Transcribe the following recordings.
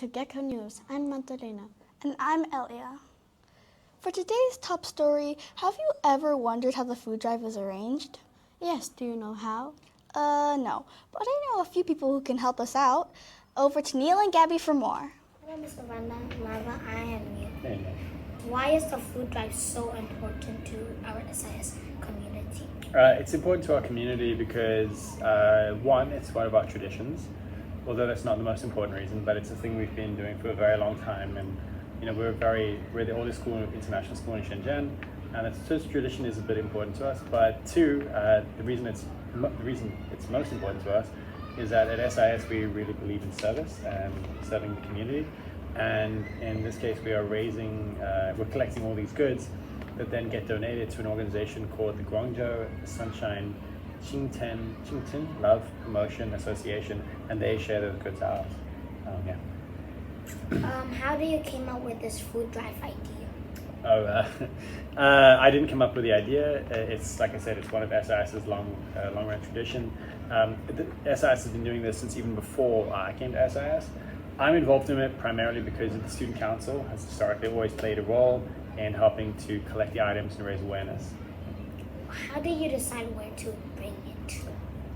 to Gecko News. I'm Magdalena. And I'm Elia. For today's top story, have you ever wondered how the food drive is arranged? Yes, do you know how? No, but I know a few people who can help us out. Over to Neil and Gabby for more. Hello, Mr. Vanna, Lava, I am Neil. Hey. Why is the food drive so important to our SIS community? It's important to our community because, one, it's one of our traditions, although that's not the most important reason, but it's a thing we've been doing for a very long time. And we're the oldest international school in Shenzhen, and this tradition is a bit important to us. But two, the reason it's most important to us is that at SIS we really believe in service and serving the community. And in this case, we're collecting all these goods that then get donated to an organization called the Guangzhou Sunshine Qingtin Love Promotion Association, and they share those goods out. How do you came up with this food drive idea? I didn't come up with the idea. It's like I said, it's one of SIS's long-run tradition. SIS has been doing this since even before I came to SIS. I'm involved in it primarily because the Student Council has historically always played a role in helping to collect the items and raise awareness. How do you decide where to bring it?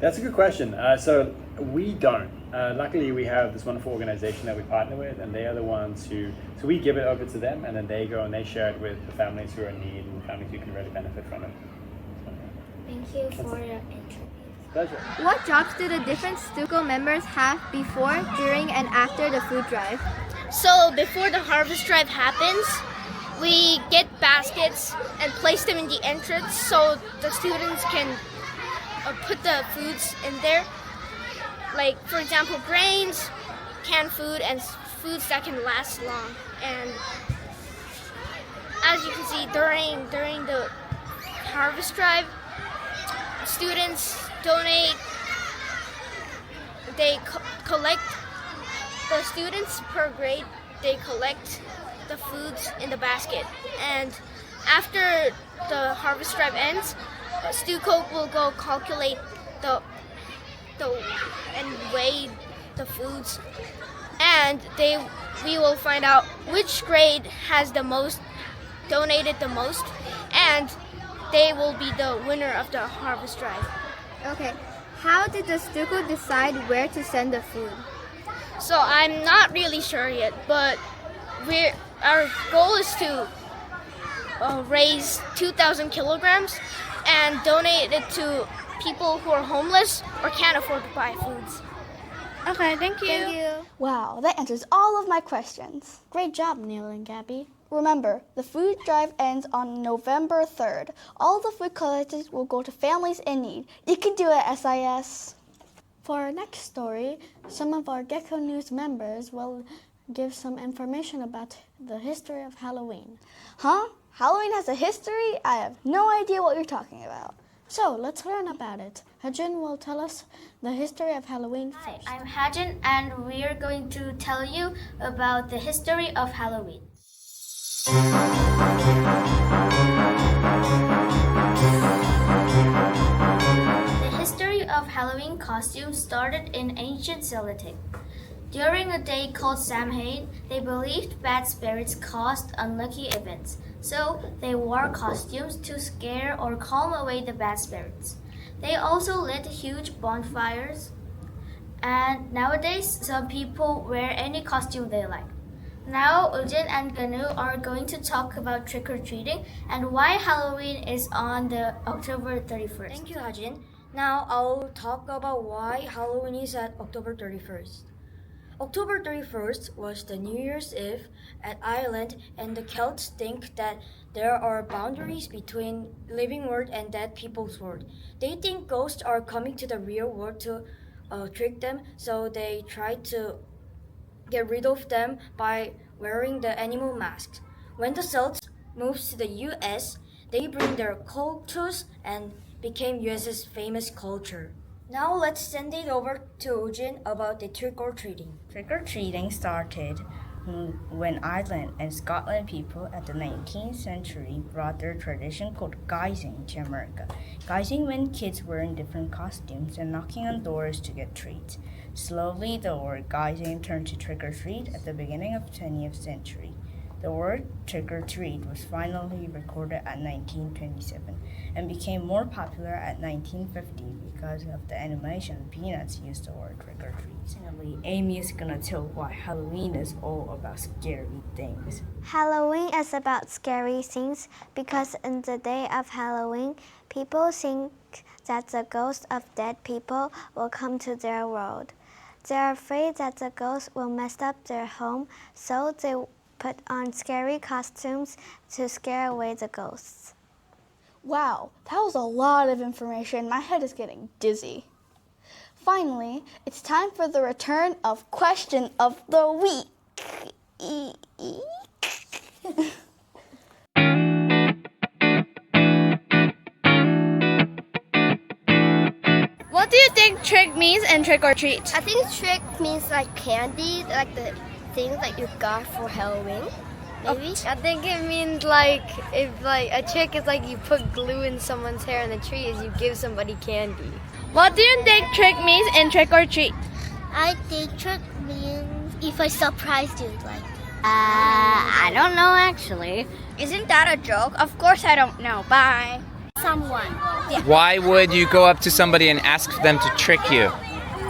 That's a good question. So we don't. Luckily, we have this wonderful organization that we partner with, and they are the ones so we give it over to them, and then they go and they share it with the families who are in need and families who can really benefit from it. Thank you for your interview. Pleasure. What jobs do the different Stuco members have before, during, and after the food drive? So before the harvest drive happens, we get baskets and place them in the entrance so the students can put the foods in there. Like, for example, grains, canned food, and foods that can last long. And as you can see, during the harvest drive, students donate, they collect, the students per grade, they collect the foods in the basket. And after the harvest drive ends, Stuco will go calculate and weigh the foods, and we will find out which grade has donated the most, and they will be the winner of the harvest drive. Okay, how did the Stuco decide where to send the food? So I'm not really sure yet, but our goal is to raise 2,000 kilograms and donate it to people who are homeless or can't afford to buy foods. Okay, thank you. Thank you. Wow, that answers all of my questions. Great job, Neil and Gabby. Remember, the food drive ends on November 3rd. All the food collected will go to families in need. You can do it, SIS. For our next story, some of our Gecko News members will give some information about the history of Halloween. Huh? Halloween has a history? I have no idea what you're talking about. So let's learn about it. Hajin will tell us the history of Halloween first. Hi, I'm Hajin, and we are going to tell you about the history of Halloween. The history of Halloween costumes started in ancient Celtic. During a day called Samhain, they believed bad spirits caused unlucky events, so they wore costumes to scare or calm away the bad spirits. They also lit huge bonfires, and nowadays some people wear any costume they like. Now Ujin and Ganu are going to talk about trick-or-treating and why Halloween is on the October 31st. Thank you, Hajin. Now I'll talk about why Halloween is at October 31st. October 31st was the New Year's Eve at Ireland, and the Celts think that there are boundaries between living world and dead people's world. They think ghosts are coming to the real world to trick them, so they try to get rid of them by wearing the animal masks. When the Celts moved to the US, they bring their cultures and became US's famous culture. Now let's send it over to Ujin about the trick-or-treating. Trick-or-treating started when Ireland and Scotland people at the 19th century brought their tradition called guising to America. Guising meant kids wearing different costumes and knocking on doors to get treats. Slowly, the word guising turned to trick-or-treat at the beginning of the 20th century. The word trick-or-treat was finally recorded at 1927 and became more popular at 1950 because of the animation Peanuts used the word trick-or-treat. Finally, Amy is gonna tell why Halloween is all about scary things. Halloween is about scary things because on the day of Halloween, people think that the ghosts of dead people will come to their world. They're afraid that the ghosts will mess up their home, so they put on scary costumes to scare away the ghosts. Wow, that was a lot of information. My head is getting dizzy. Finally, it's time for the return of Question of the Week. What do you think trick means and trick or treat? I think trick means like candy, like the things that you got for Halloween. Maybe? I think it means like if like a trick is like you put glue in someone's hair and the treat is you give somebody candy. What do you think trick means and trick or treat? I think trick means if I surprised you, like. I don't know actually. Isn't that a joke? Of course I don't know. Bye. Someone. Yeah. Why would you go up to somebody and ask them to trick you?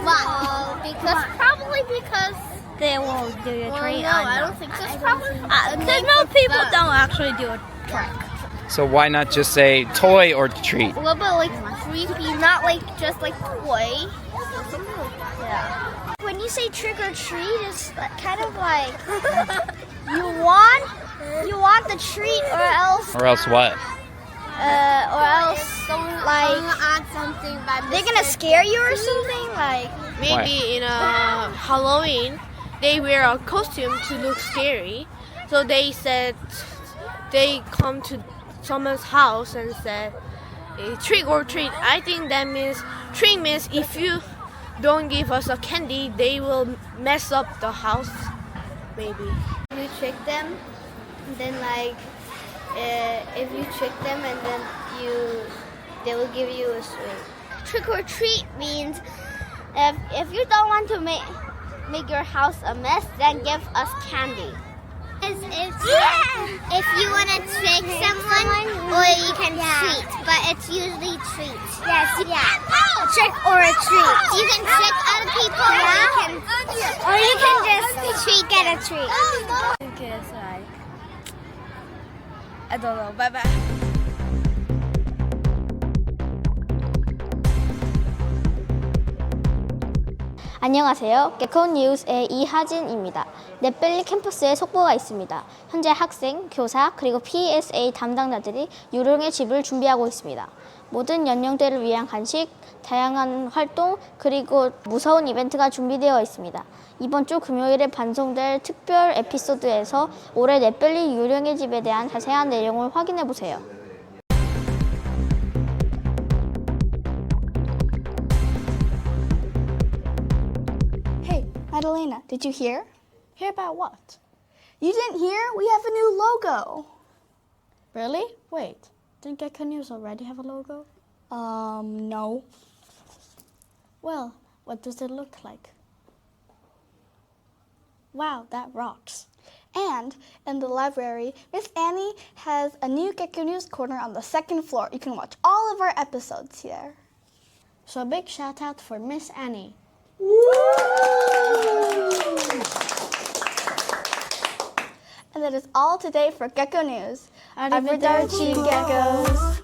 Well, probably because They will do your treat. no, I don't think so. Because most people don't actually do a trick. So why not just say toy or treat? A little bit like creepy, not like just like toy. Yeah. When you say trick or treat, it's kind of like you want the treat, or else. Or else what? Like they're gonna scare you or something. Like Maybe in a Halloween, they wear a costume to look scary. So they said they come to someone's house and said trick or treat. I think that means treat means if you don't give us a candy, they will mess up the house. Maybe. you trick them, and then like if you trick them and then they will give you a sweet. Trick or treat means if you don't want to make your house a mess, then give us candy. If you want to trick someone, or you can treat, but it's usually treats. Yes, A trick or a treat. You can trick other people, or you can just get a treat. I think it's like, I don't know. Bye bye. 안녕하세요. 개콘 뉴스의 이하진입니다. 넷벨리 캠퍼스에 속보가 있습니다. 현재 학생, 교사, 그리고 PSA 담당자들이 유령의 집을 준비하고 있습니다. 모든 연령대를 위한 간식, 다양한 활동, 그리고 무서운 이벤트가 준비되어 있습니다. 이번 주 금요일에 방송될 특별 에피소드에서 올해 넷벨리 유령의 집에 대한 자세한 내용을 확인해보세요. Madalena, did you hear? Hear about what? You didn't hear? We have a new logo. Really? Wait, didn't Gecko News already have a logo? No. Well, what does it look like? Wow, that rocks. And in the library, Miss Annie has a new Gecko News corner on the second floor. You can watch all of our episodes here. So a big shout out for Miss Annie. And that is all today for Gecko News. Arrivederci, geckos.